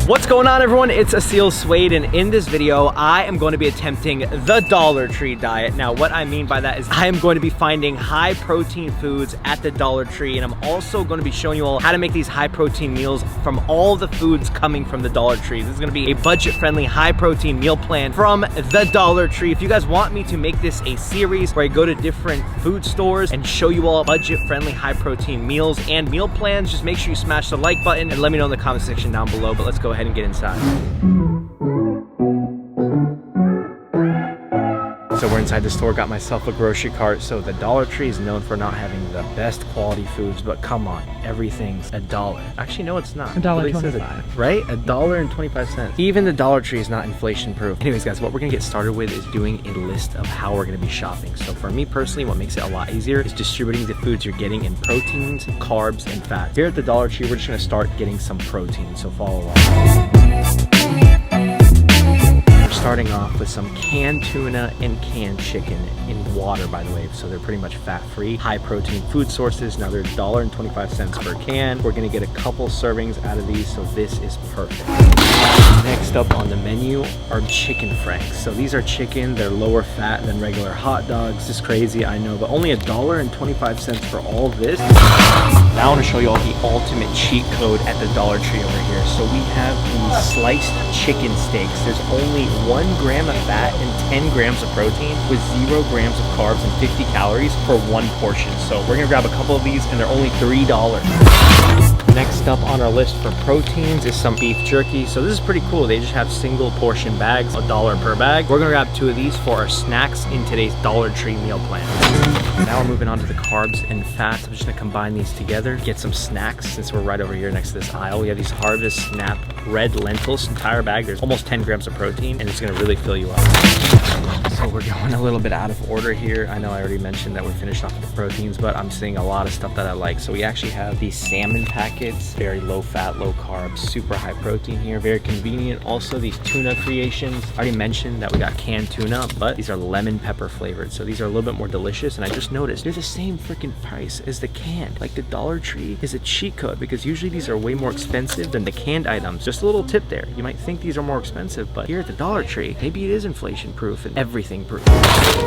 What's going on, everyone? It's Aseel Soueid, and in this video, I am going to be attempting the Dollar Tree diet. Now, what I mean by that is I am going to be finding high protein foods at the Dollar Tree, and I'm also going to be showing you all how to make these high protein meals from all the foods coming from the Dollar Tree. This is going to be a budget-friendly, high protein meal plan from the Dollar Tree. If you guys want me to make this a series where I go to different food stores and show you all budget-friendly, high protein meals and meal plans, just make sure you smash the like button and let me know in the comment section down below. But let's go ahead and get inside. So we're inside the store, got myself a grocery cart. So the Dollar Tree is known for not having the best quality foods, but come on, everything's $1. Actually, no, it's not. $1.25. Right? $1.25. Even the Dollar Tree is not inflation proof. Anyways, guys, what we're gonna get started with is doing a list of how we're gonna be shopping. So for me personally, what makes it a lot easier is distributing the foods you're getting in proteins, carbs, and fats. Here at the Dollar Tree, we're just gonna start getting some protein, so follow along. Starting off with some canned tuna and canned chicken in water, by the way, so they're pretty much fat-free, high protein food sources. Now they're $1.25 per can. We're gonna get a couple servings out of these, so this is perfect. Next up on the menu are chicken franks. So these are chicken, they're lower fat than regular hot dogs. This is crazy, I know, but only $1.25 for all of this. Now I want to show you all the ultimate cheat code at the Dollar Tree over here. So we have these sliced chicken steaks. There's only 1 gram of fat and 10 grams of protein with 0 grams of carbs and 50 calories for one portion. So we're gonna grab a couple of these and they're only $3. Next up on our list for proteins is some beef jerky. So this is pretty cool. They just have single portion bags, $1 per bag. We're gonna grab 2 of these for our snacks in today's Dollar Tree meal plan. Now we're moving on to the carbs and fats. I'm just gonna combine these together, get some snacks since we're right over here next to this aisle. We have these Harvest Snap red lentils, entire bag. There's almost 10 grams of protein and it's gonna really fill you up. So we're going a little bit out of order here. I know I already mentioned that we're finished off with the proteins, but I'm seeing a lot of stuff that I like. So we actually have these salmon packets, very low fat, low carbs, super high protein here, very convenient. Also these tuna creations. I already mentioned that we got canned tuna, but these are lemon pepper flavored. So these are a little bit more delicious. And I just noticed they're the same freaking price as the canned. Like the Dollar Tree is a cheat code because usually these are way more expensive than the canned items. Just a little tip there. You might think these are more expensive, but here at the Dollar Tree, maybe it is inflation proof and everything proof.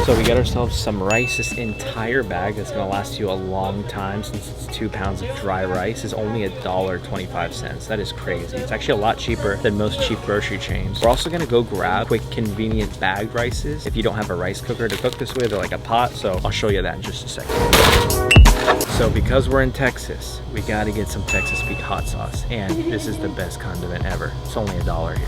So we got ourselves some rice. This entire bag that's gonna last you a long time since it's 2 pounds of dry rice is only $1.25. That is crazy. It's actually a lot cheaper than most cheap grocery chains. We're also gonna go grab quick convenient bagged rices if you don't have a rice cooker to cook this with or like a pot. So I'll show you that in just a second. So because we're in Texas, we gotta get some Texas Pete hot sauce, and this is the best condiment ever. It's only $1 here.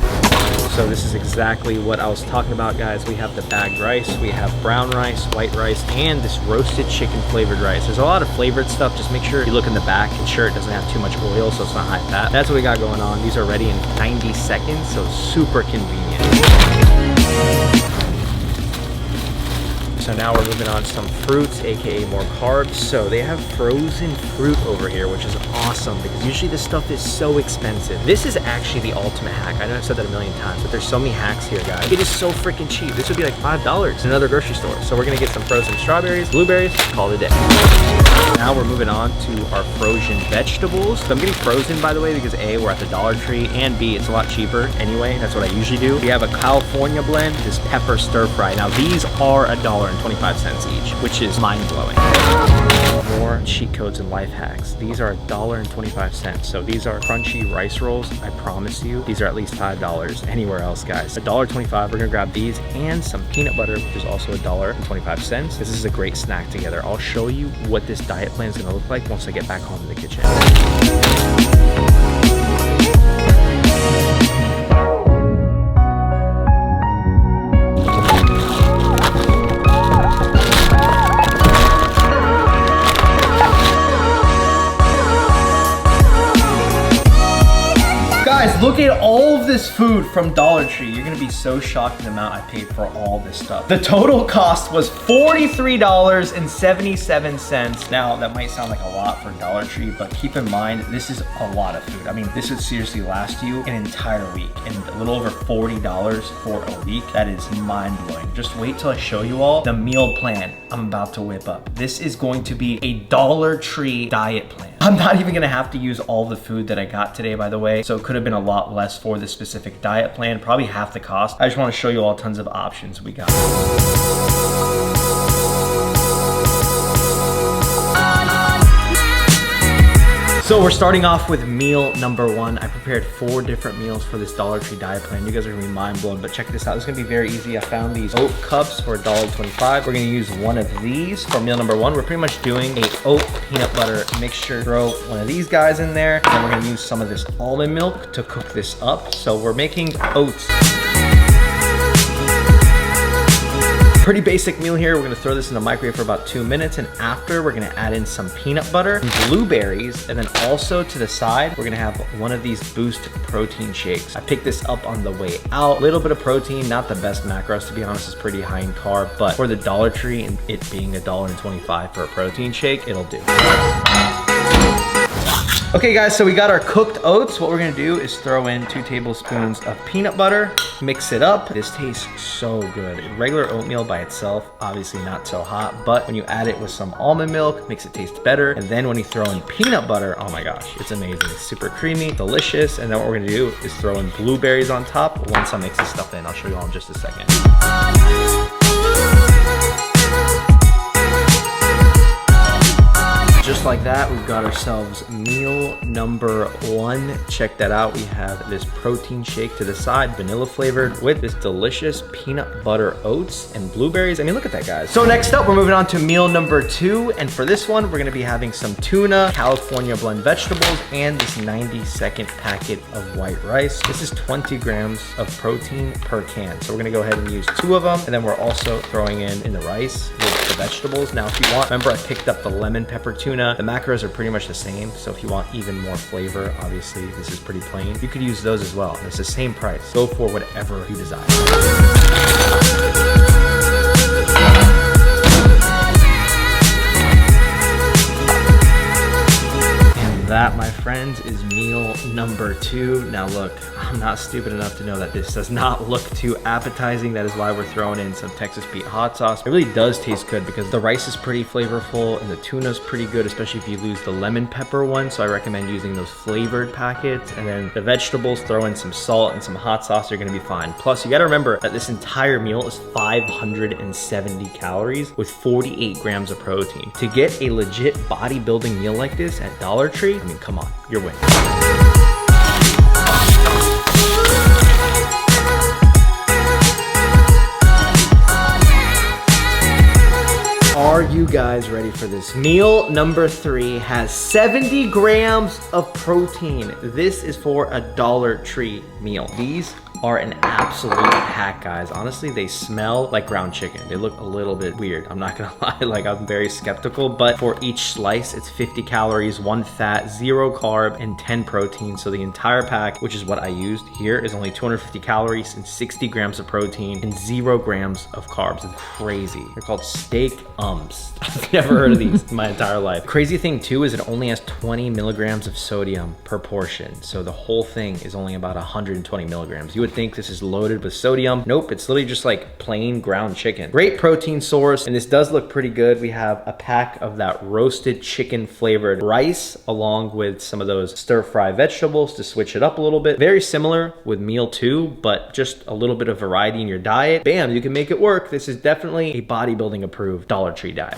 So this is exactly what I was talking about, guys. We have the bagged rice, we have brown rice, white rice, and this roasted chicken flavored rice. There's a lot of flavored stuff. Just make sure you look in the back, ensure it doesn't have too much oil so it's not high fat. That's what we got going on. These are ready in 90 seconds, so super convenient. So now we're moving on to some fruits, aka more carbs. So they have frozen fruit over here, which is awesome because usually this stuff is so expensive. This is actually the ultimate hack. I know I've said that a million times, but there's so many hacks here, guys. It is so freaking cheap. This would be like $5 in another grocery store. So we're gonna get some frozen strawberries, blueberries, call it a day. Now we're moving on to our frozen vegetables. So I'm getting frozen, by the way, because A, we're at the Dollar Tree, and B, it's a lot cheaper anyway. That's what I usually do. We have a California blend, this pepper stir fry. Now these are $1.25 each, which is mind-blowing. More cheat codes and life hacks. These are $1.25. So these are crunchy rice rolls. I promise you, these are at least $5 anywhere else, guys. $1.25, we're gonna grab these and some peanut butter, which is also $1.25. This is a great snack together. I'll show you what this diet plan is gonna look like once I get back home in the kitchen. Guys, look at all of this food from Dollar Tree. You're gonna be so shocked at the amount I paid for all this stuff. The total cost was $43.77. Now, that might sound like a lot for Dollar Tree, but keep in mind, this is a lot of food. I mean, this would seriously last you an entire week, and a little over $40 for a week. That is mind-blowing. Just wait till I show you all the meal plan I'm about to whip up. This is going to be a Dollar Tree diet plan. I'm not even gonna have to use all the food that I got today, by the way. So it could have been a lot less for this specific diet plan, probably half the cost. I just wanna show you all tons of options we got. So we're starting off with meal number 1. I prepared 4 different meals for this Dollar Tree diet plan. You guys are gonna be mind blown, but check this out. This is gonna be very easy. I found these oat cups for $1.25. We're gonna use one of these for meal number 1. We're pretty much doing a oat peanut butter mixture. Throw one of these guys in there, and then we're gonna use some of this almond milk to cook this up. So we're making oats. Pretty basic meal here. We're gonna throw this in the microwave for about 2 minutes, and after we're gonna add in some peanut butter, blueberries, and then also to the side, we're gonna have one of these Boost protein shakes. I picked this up on the way out. Little bit of protein, not the best macros to be honest, it's pretty high in carb, but for the Dollar Tree and it being $1.25 for a protein shake, it'll do. Okay guys, so we got our cooked oats. What we're gonna do is throw in 2 tablespoons of peanut butter, mix it up. This tastes so good. Regular oatmeal by itself, obviously not so hot, but when you add it with some almond milk, makes it taste better. And then when you throw in peanut butter, oh my gosh, it's amazing. It's super creamy, delicious. And then what we're gonna do is throw in blueberries on top once I mix this stuff in. I'll show you all in just a second. Just like that, we've got ourselves meal number 1. Check that out. We have this protein shake to the side, vanilla flavored with this delicious peanut butter oats and blueberries. I mean, look at that, guys. So next up, we're moving on to meal number 2. And for this one, we're gonna be having some tuna, California blend vegetables, and this 90-second packet of white rice. This is 20 grams of protein per can. So we're gonna go ahead and use 2 of them. And then we're also throwing in the rice with the vegetables. Now, if you want, remember I picked up the lemon pepper tuna. The macros are pretty much the same, so if you want even more flavor, obviously this is pretty plain, you could use those as well. It's the same price. Go for whatever you desire. That, my friends, is meal number 2. Now look, I'm not stupid enough to know that this does not look too appetizing. That is why we're throwing in some Texas Pete hot sauce. It really does taste good because the rice is pretty flavorful and the tuna's pretty good, especially if you lose the lemon pepper one. So I recommend using those flavored packets. And then the vegetables, throw in some salt and some hot sauce, you're gonna be fine. Plus, you gotta remember that this entire meal is 570 calories with 48 grams of protein. To get a legit bodybuilding meal like this at Dollar Tree, I mean, come on, you're winning. Are you guys ready for this? Meal number 3 has 70 grams of protein. This is for a Dollar Tree meal. These are an absolute hack, guys. Honestly, they smell like ground chicken. They look a little bit weird. I'm not gonna lie, like I'm very skeptical, but for each slice, it's 50 calories, 1 fat, 0 carb, and 10 protein. So the entire pack, which is what I used here, is only 250 calories and 60 grams of protein and 0 grams of carbs. It's crazy. They're called steak ums. I've never heard of these in my entire life. Crazy thing too is it only has 20 milligrams of sodium per portion. So the whole thing is only about 120 milligrams. You would think this is loaded with sodium. Nope, it's literally just like plain ground chicken. Great protein source, and this does look pretty good. We have a pack of that roasted chicken flavored rice along with some of those stir-fry vegetables to switch it up a little bit. Very similar with meal 2, but just a little bit of variety in your diet. Bam, you can make it work. This is definitely a bodybuilding approved Dollar Tree diet.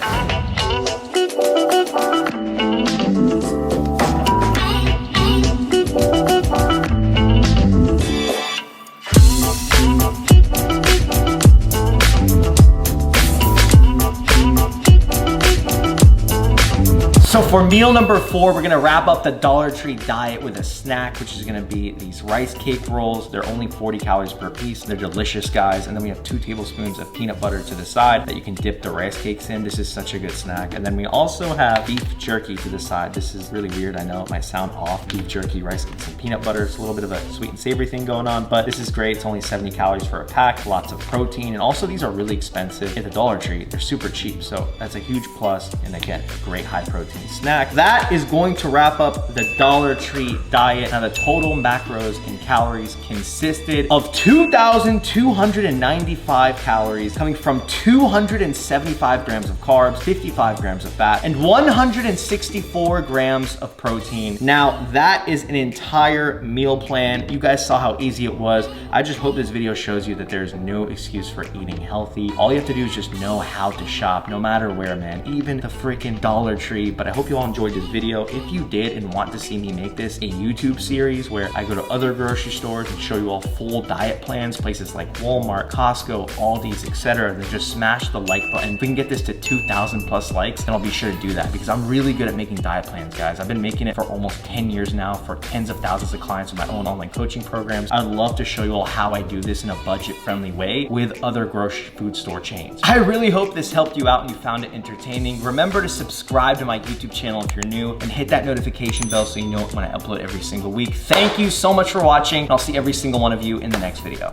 So for meal number 4, we're gonna wrap up the Dollar Tree diet with a snack, which is gonna be these rice cake rolls. They're only 40 calories per piece. They're delicious, guys. And then we have 2 tablespoons of peanut butter to the side that you can dip the rice cakes in. This is such a good snack. And then we also have beef jerky to the side. This is really weird, I know it might sound off. Beef jerky, rice cakes, and peanut butter. It's a little bit of a sweet and savory thing going on, but this is great. It's only 70 calories for a pack, lots of protein. And also these are really expensive at the Dollar Tree. They're super cheap, so that's a huge plus. And again, a great high protein snack. snack. That is going to wrap up the Dollar Tree diet. Now the total macros and calories consisted of 2,295 calories coming from 275 grams of carbs, 55 grams of fat, and 164 grams of protein. Now that is an entire meal plan. You guys saw how easy it was. I just hope this video shows you that there's no excuse for eating healthy. All you have to do is just know how to shop, no matter where, man, even the freaking Dollar Tree. But I hope you all enjoyed this video. If you did and want to see me make this a YouTube series where I go to other grocery stores and show you all full diet plans, places like Walmart, Costco, Aldi's, etc., then just smash the like button. If we can get this to 2,000 plus likes, then I'll be sure to do that, because I'm really good at making diet plans, guys. I've been making it for almost 10 years now for tens of thousands of clients with my own online coaching programs. I'd love to show you all how I do this in a budget-friendly way with other grocery food store chains. I really hope this helped you out and you found it entertaining. Remember to subscribe to my YouTube channel if you're new, and hit that notification bell so you know when I upload every single week. Thank you so much for watching, and I'll see every single one of you in the next video.